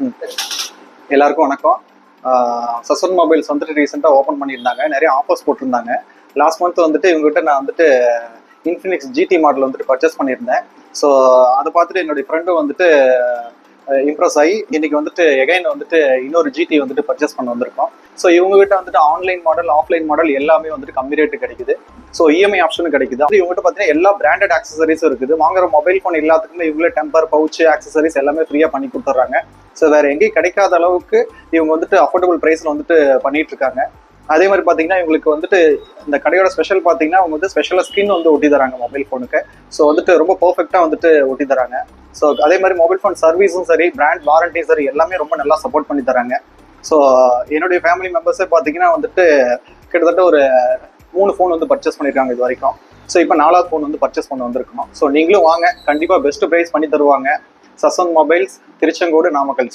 ம். எல்லாருக்கும் வணக்கம். சசன் மொபைல்ஸ் வந்துட்டு ரீசெண்டாக ஓப்பன் பண்ணியிருந்தாங்க. நிறைய ஆஃபர்ஸ் போட்டிருந்தாங்க. லாஸ்ட் மந்த் வந்துட்டு இவங்ககிட்ட நான் வந்துட்டு இன்ஃபினிக்ஸ் ஜிடி மாடல் வந்துட்டு பர்ச்சேஸ் பண்ணியிருந்தேன். ஸோ அதை பார்த்துட்டு என்னுடைய ஃப்ரெண்டும் வந்துட்டு இம்ப்ரெஸ் ஆகி இன்னைக்கு வந்துட்டு எகைன் வந்துட்டு இன்னொரு ஜிடி வந்துட்டு பர்ச்சேஸ் பண்ண வந்திருக்கோம். ஸோ இவங்ககிட்ட வந்துட்டு ஆன்லைன் மாடல், ஆஃப்லைன் மாடல் எல்லாமே வந்துட்டு கம்மி ரேட்டு கிடைக்குது. ஸோ இஎம்ஐ ஆப்ஷனும் கிடைக்குது. அது இவங்ககிட்ட பார்த்தீங்கன்னா எல்லா பிராண்டட் ஆக்சசரிஸும் இருக்குது. வாங்குற மொபைல் ஃபோன் எல்லாத்துக்குமே இவங்களே டெம்பர், பவுச், ஆக்சசரிஸ் எல்லாமே ஃப்ரீயாக பண்ணி கொடுத்துட்றாங்க. ஸோ வேற எங்கேயும் கிடைக்காத அளவுக்கு இவங்க வந்துட்டு அஃபோர்டபுள் ப்ரைஸில் வந்துட்டு பண்ணிட்டு இருக்காங்க. அதே மாதிரி பார்த்தீங்கன்னா இவங்களுக்கு வந்துட்டு இந்த கடையோட ஸ்பெஷல் பார்த்தீங்கன்னா அவங்க வந்து ஸ்பெஷலாக ஸ்கின் வந்து ஒட்டி தராங்க மொபைல் ஃபோனுக்கு. ஸோ வந்துட்டு ரொம்ப பர்ஃபெக்டாக வந்துட்டு ஒட்டி தராங்க. ஸோ அதே மாதிரி மொபைல் ஃபோன் சர்வீஸும் சரி, பிராண்ட் வாரண்டி சரி, எல்லாமே ரொம்ப நல்லா சப்போர்ட் பண்ணி தராங்க. ஸோ என்னுடைய ஃபேமிலி மெம்பர்ஸே பார்த்தீங்கன்னா வந்துட்டு கிட்டத்தட்ட ஒரு 3 ஃபோன் வந்து பர்ச்சேஸ் பண்ணியிருக்காங்க இது வரைக்கும். ஸோ இப்போ 4வது ஃபோன் வந்து பர்ச்சேஸ் பண்ண வந்திருக்கோம். ஸோ நீங்களும் வாங்க, கண்டிப்பாக பெஸ்ட் ப்ரைஸ் பண்ணி தருவாங்க. Session mobiles, Tiruchengode, Namakkal.